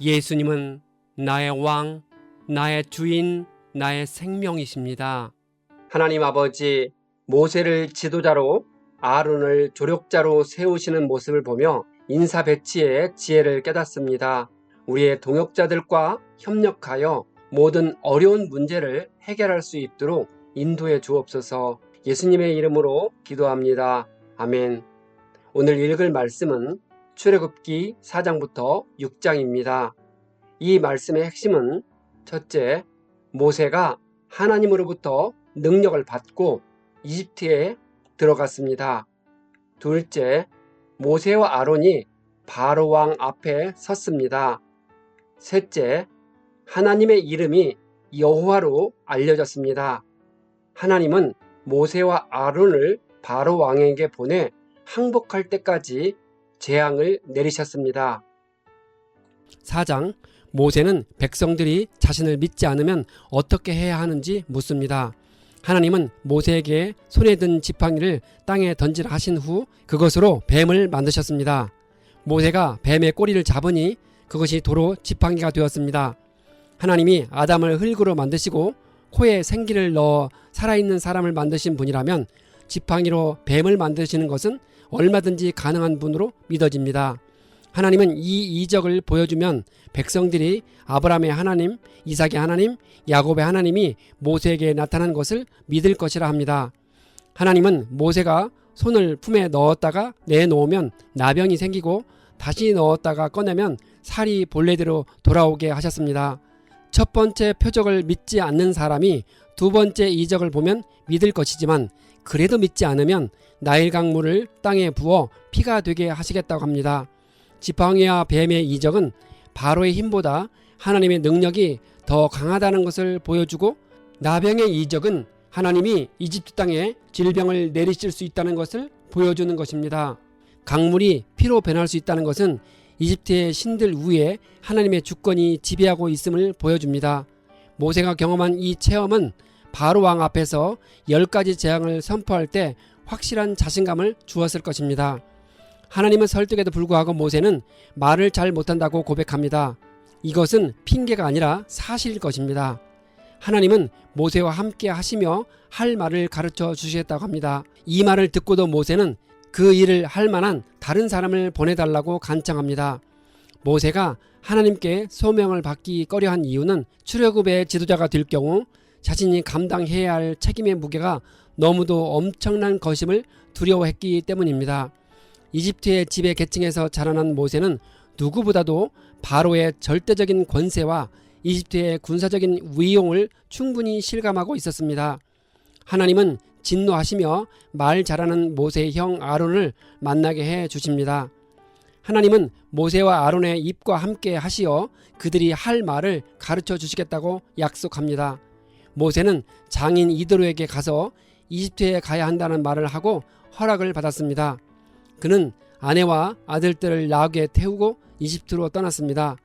예수님은 나의 왕, 나의 주인, 나의 생명이십니다. 하나님 아버지, 모세를 지도자로 아론을 조력자로 세우시는 모습을 보며 인사 배치의 지혜를 깨닫습니다. 우리의 동역자들과 협력하여 모든 어려운 문제를 해결할 수 있도록 인도해 주옵소서. 예수님의 이름으로 기도합니다. 아멘. 오늘 읽을 말씀은 출애굽기 4장부터 6장입니다. 이 말씀의 핵심은 첫째, 모세가 하나님으로부터 능력을 받고 이집트에 들어갔습니다. 둘째, 모세와 아론이 바로 왕 앞에 섰습니다. 셋째, 하나님의 이름이 여호와로 알려졌습니다. 하나님은 모세와 아론을 바로 왕에게 보내 항복할 때까지 재앙을 내리셨습니다. 4장, 모세는 백성들이 자신을 믿지 않으면 어떻게 해야 하는지 묻습니다. 하나님은 모세에게 손에 든 지팡이를 땅에 던지라 하신 후 그것으로 뱀을 만드셨습니다. 모세가 뱀의 꼬리를 잡으니 그것이 도로 지팡이가 되었습니다. 하나님이 아담을 흙으로 만드시고 코에 생기를 넣어 살아있는 사람을 만드신 분이라면 지팡이로 뱀을 만드시는 것은 얼마든지 가능한 분으로 믿어집니다. 하나님은 이 이적을 보여주면 백성들이 아브라함의 하나님, 이삭의 하나님, 야곱의 하나님이 모세에게 나타난 것을 믿을 것이라 합니다. 하나님은 모세가 손을 품에 넣었다가 내놓으면 나병이 생기고 다시 넣었다가 꺼내면 살이 본래대로 돌아오게 하셨습니다. 첫 번째 표적을 믿지 않는 사람이 두 번째 이적을 보면 믿을 것이지만 그래도 믿지 않으면 나일 강물을 땅에 부어 피가 되게 하시겠다고 합니다. 지팡이와 뱀의 이적은 바로의 힘보다 하나님의 능력이 더 강하다는 것을 보여주고 나병의 이적은 하나님이 이집트 땅에 질병을 내리실 수 있다는 것을 보여주는 것입니다. 강물이 피로 변할 수 있다는 것은 이집트의 신들 위에 하나님의 주권이 지배하고 있음을 보여줍니다. 모세가 경험한 이 체험은 바로 왕 앞에서 10가지 재앙을 선포할 때 확실한 자신감을 주었을 것입니다. 하나님의 설득에도 불구하고 모세는 말을 잘 못한다고 고백합니다. 이것은 핑계가 아니라 사실일 것입니다. 하나님은 모세와 함께 하시며 할 말을 가르쳐 주시겠다고 합니다. 이 말을 듣고도 모세는 그 일을 할 만한 다른 사람을 보내달라고 간청합니다. 모세가 하나님께 소명을 받기 꺼려한 이유는 출애굽의 지도자가 될 경우 자신이 감당해야 할 책임의 무게가 너무도 엄청난 것임을 두려워했기 때문입니다. 이집트의 지배 계층에서 자라난 모세는 누구보다도 바로의 절대적인 권세와 이집트의 군사적인 위용을 충분히 실감하고 있었습니다. 하나님은 진노하시며 말 잘하는 모세의 형 아론을 만나게 해 주십니다. 하나님은 모세와 아론의 입과 함께 하시어 그들이 할 말을 가르쳐 주시겠다고 약속합니다. 모세는 장인 이드로에게 가서 이집트에 가야 한다는 말을 하고 허락을 받았습니다. 그는 아내와 아들들을 나귀에 태우고 이집트로 떠났습니다.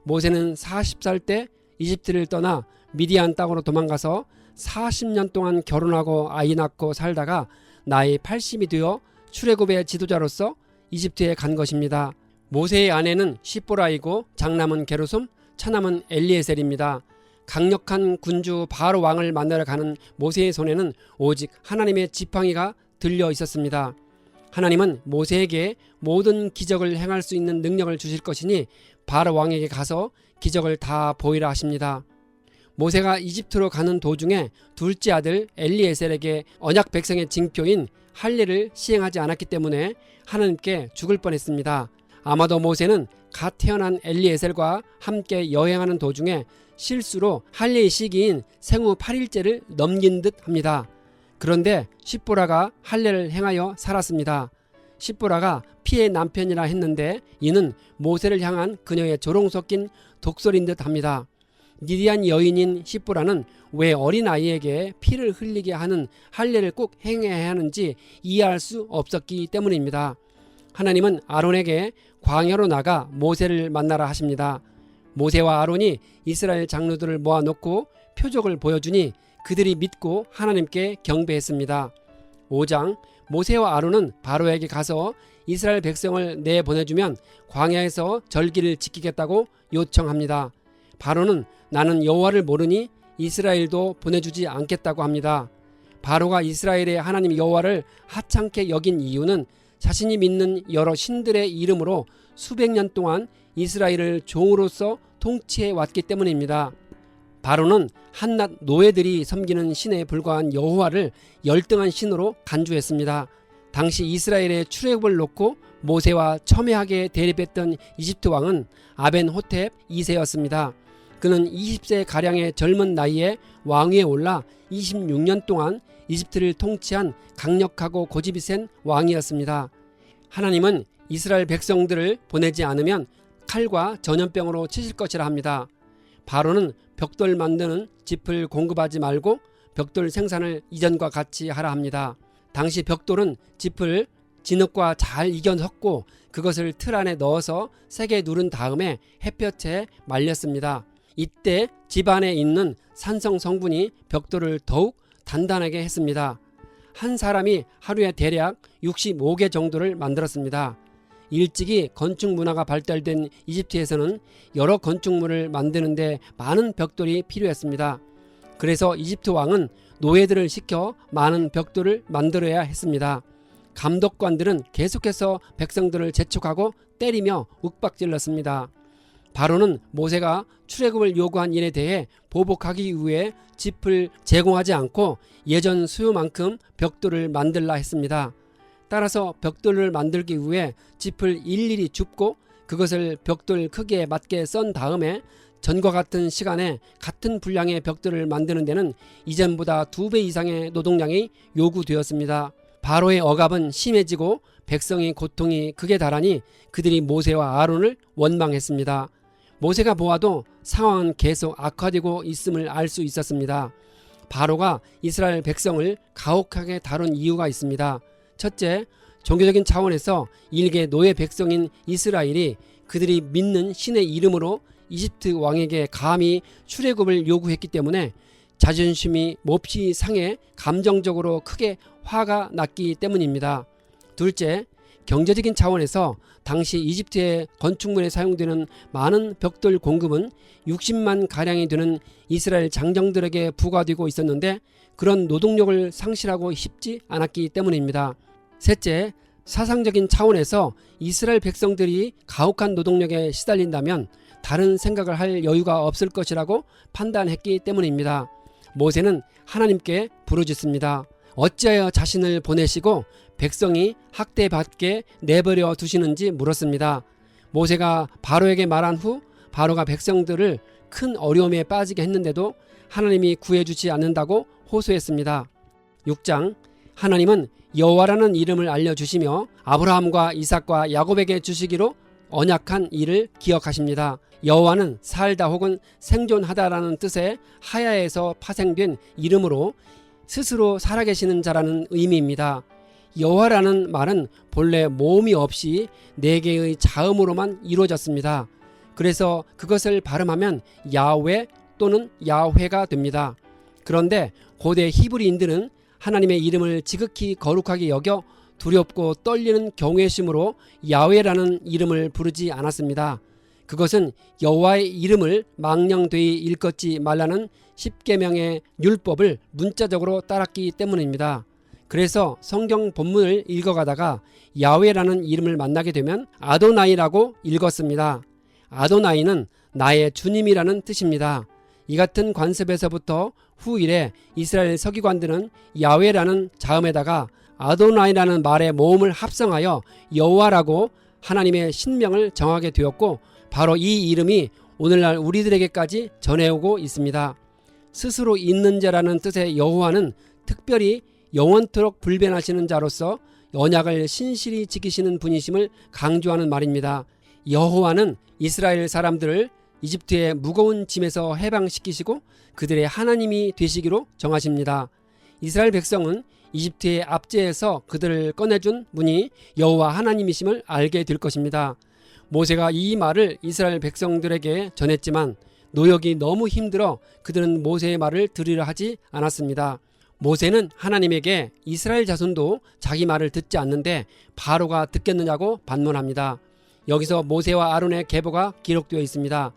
모세는 40살 때 이집트를 떠나 미디안 땅으로 도망가서 40년 동안 결혼하고 아이 낳고 살다가 나이 80이 되어 출애굽의 지도자로서 이집트에 간 것입니다. 모세의 아내는 시보라이고 장남은 게르솜, 차남은 엘리에셀입니다. 강력한 군주 바로 왕을 만나러 가는 모세의 손에는 오직 하나님의 지팡이가 들려 있었습니다. 하나님은 모세에게 모든 기적을 행할 수 있는 능력을 주실 것이니 바로 왕에게 가서 기적을 다 보이라 하십니다. 모세가 이집트로 가는 도중에 둘째 아들 엘리에셀에게 언약 백성의 징표인 할례를 시행하지 않았기 때문에 하나님께 죽을 뻔했습니다. 아마도 모세는 갓 태어난 엘리에셀과 함께 여행하는 도중에 실수로 할례의 시기인 생후 8일째를 넘긴 듯 합니다. 그런데 십보라가 할례를 행하여 살았습니다. 십보라가 피의 남편이라 했는데 이는 모세를 향한 그녀의 조롱 섞인 독설인 듯 합니다. 미디안 여인인 십보라는 왜 어린아이에게 피를 흘리게 하는 할례를 꼭 행해야 하는지 이해할 수 없었기 때문입니다. 하나님은 아론에게 광야로 나가 모세를 만나라 하십니다. 모세와 아론이 이스라엘 장로들을 모아놓고 표적을 보여주니 그들이 믿고 하나님께 경배했습니다. 5장, 모세와 아론은 바로에게 가서 이스라엘 백성을 내보내주면 광야에서 절기를 지키겠다고 요청합니다. 바로는 나는 여호와를 모르니 이스라엘도 보내주지 않겠다고 합니다. 바로가 이스라엘의 하나님 여호와를 하찮게 여긴 이유는 자신이 믿는 여러 신들의 이름으로 수백 년 동안 이스라엘을 종으로서 통치해 왔기 때문입니다. 바로는 한낱 노예들이 섬기는 신에 불과한 여호와를 열등한 신으로 간주했습니다. 당시 이스라엘의 출애굽을 놓고 모세와 첨예하게 대립했던 이집트 왕은 아벤호텝 2세였습니다. 그는 20세 가량의 젊은 나이에 왕위에 올라 26년 동안 이집트를 통치한 강력하고 고집이 센 왕이었습니다. 하나님은 이스라엘 백성들을 보내지 않으면 칼과 전염병으로 치실 것이라 합니다. 바로는 벽돌 만드는 짚을 공급하지 말고 벽돌 생산을 이전과 같이 하라 합니다. 당시 벽돌은 짚을 진흙과 잘 이겨 섞고 그것을 틀 안에 넣어서 세게 누른 다음에 햇볕에 말렸습니다. 이때 집 안에 있는 산성 성분이 벽돌을 더욱 단단하게 했습니다. 한 사람이 하루에 대략 65개 정도를 만들었습니다. 일찍이 건축 문화가 발달된 이집트에서는 여러 건축물을 만드는데 많은 벽돌이 필요했습니다. 그래서 이집트 왕은 노예들을 시켜 많은 벽돌을 만들어야 했습니다. 감독관들은 계속해서 백성들을 재촉하고 때리며 윽박질렀습니다. 바로는 모세가 출애굽을 요구한 일에 대해 보복하기 위해 짚을 제공하지 않고 예전 수요만큼 벽돌을 만들라 했습니다. 따라서 벽돌을 만들기 위해 짚을 일일이 줍고 그것을 벽돌 크기에 맞게 썬 다음에 전과 같은 시간에 같은 분량의 벽돌을 만드는 데는 이전보다 2배 이상의 노동량이 요구되었습니다. 바로의 억압은 심해지고 백성의 고통이 극에 달하니 그들이 모세와 아론을 원망했습니다. 모세가 보아도 상황은 계속 악화되고 있음을 알 수 있었습니다. 바로가 이스라엘 백성을 가혹하게 다룬 이유가 있습니다. 첫째, 종교적인 차원에서 일개 노예 백성인 이스라엘이 그들이 믿는 신의 이름으로 이집트 왕에게 감히 출애굽을 요구했기 때문에 자존심이 몹시 상해 감정적으로 크게 화가 났기 때문입니다. 둘째, 경제적인 차원에서 당시 이집트의 건축물에 사용되는 많은 벽돌 공급은 60만 가량이 되는 이스라엘 장정들에게 부과되고 있었는데 그런 노동력을 상실하고 싶지 않았기 때문입니다. 셋째, 사상적인 차원에서 이스라엘 백성들이 가혹한 노동력에 시달린다면 다른 생각을 할 여유가 없을 것이라고 판단했기 때문입니다. 모세는 하나님께 부르짖습니다. 어찌하여 자신을 보내시고 백성이 학대받게 내버려 두시는지 물었습니다. 모세가 바로에게 말한 후 바로가 백성들을 큰 어려움에 빠지게 했는데도 하나님이 구해주지 않는다고 호소했습니다. 6장, 하나님은 여호와라는 이름을 알려주시며 아브라함과 이삭과 야곱에게 주시기로 언약한 이를 기억하십니다. 여호와는 살다 혹은 생존하다라는 뜻의 하야에서 파생된 이름으로 스스로 살아계시는 자라는 의미입니다. 여호와라는 말은 본래 모음이 없이 4개의 자음으로만 이루어졌습니다. 그래서 그것을 발음하면 야훼 또는 야훼가 됩니다. 그런데 고대 히브리인들은 하나님의 이름을 지극히 거룩하게 여겨 두렵고 떨리는 경외심으로 야훼라는 이름을 부르지 않았습니다. 그것은 여호와의 이름을 망령되이 일컫지 말라는 10계명의 율법을 문자적으로 따랐기 때문입니다. 그래서 성경 본문을 읽어가다가 야훼라는 이름을 만나게 되면 아도나이라고 읽었습니다. 아도나이는 나의 주님이라는 뜻입니다. 이 같은 관습에서부터 후일에 이스라엘 서기관들은 야훼라는 자음에다가 아도나이라는 말의 모음을 합성하여 여호와라고 하나님의 신명을 정하게 되었고 바로 이 이름이 오늘날 우리들에게까지 전해오고 있습니다. 스스로 있는 자라는 뜻의 여호와는 특별히 영원토록 불변하시는 자로서 언약을 신실히 지키시는 분이심을 강조하는 말입니다. 여호와는 이스라엘 사람들을 이집트의 무거운 짐에서 해방시키시고 그들의 하나님이 되시기로 정하십니다. 이스라엘 백성은 이집트의 압제에서 그들을 꺼내준 분이 여호와 하나님이심을 알게 될 것입니다. 모세가 이 말을 이스라엘 백성들에게 전했지만 노역이 너무 힘들어 그들은 모세의 말을 들으려 하지 않았습니다. 모세는 하나님에게 이스라엘 자손도 자기 말을 듣지 않는데 바로가 듣겠느냐고 반문합니다. 여기서 모세와 아론의 계보가 기록되어 있습니다.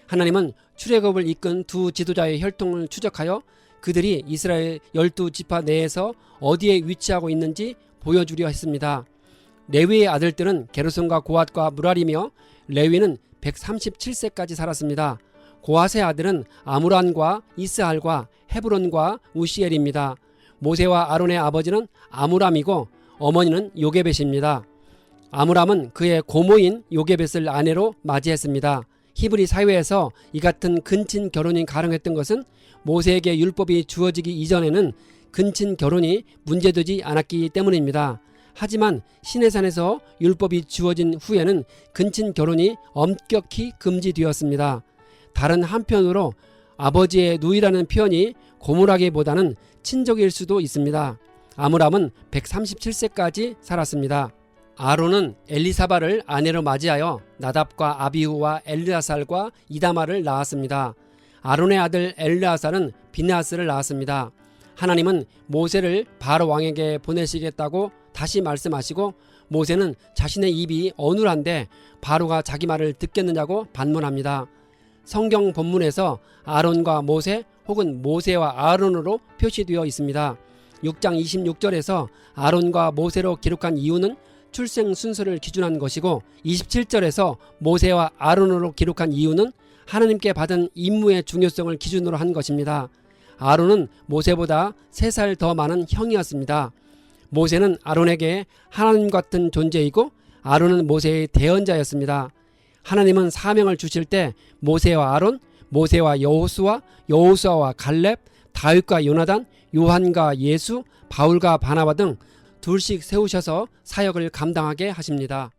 하나님은 출애굽을 이끈 두 지도자의 혈통을 추적하여 그들이 이스라엘 12지파 내에서 어디에 위치하고 있는지 보여주려 했습니다. 레위의 아들들은 게르손과 고핫과 무랄이며 레위는 137세까지 살았습니다. 고핫의 아들은 아므란과 이스할과 헤브론과 우시엘입니다. 모세와 아론의 아버지는 아므람이고 어머니는 요게벳입니다. 아므람은 그의 고모인 요게벳을 아내로 맞이했습니다. 히브리 사회에서 이 같은 근친 결혼이 가능했던 것은 모세에게 율법이 주어지기 이전에는 근친 결혼이 문제되지 않았기 때문입니다. 하지만 시내산에서 율법이 주어진 후에는 근친 결혼이 엄격히 금지되었습니다. 다른 한편으로 아버지의 누이라는 표현이 고물하기보다는 친족일 수도 있습니다. 아므람은 137세까지 살았습니다. 아론은 엘리사바를 아내로 맞이하여 나답과 아비후와 엘르아살과 이다말을 낳았습니다. 아론의 아들 엘르아살은 비느하스를 낳았습니다. 하나님은 모세를 바로 왕에게 보내시겠다고 다시 말씀하시고 모세는 자신의 입이 어눌한데 바로가 자기 말을 듣겠느냐고 반문합니다. 성경 본문에서 아론과 모세 혹은 모세와 아론으로 표시되어 있습니다. 6장 26절에서 아론과 모세로 기록한 이유는 출생 순서를 기준한 것이고 27절에서 모세와 아론으로 기록한 이유는 하나님께 받은 임무의 중요성을 기준으로 한 것입니다. 아론은 모세보다 3살 더 많은 형이었습니다. 모세는 아론에게 하나님 같은 존재이고 아론은 모세의 대언자였습니다. 하나님은 사명을 주실 때 모세와 아론, 모세와 여호수아, 여호수아와 갈렙, 다윗과 요나단, 요한과 예수, 바울과 바나바 등 둘씩 세우셔서 사역을 감당하게 하십니다.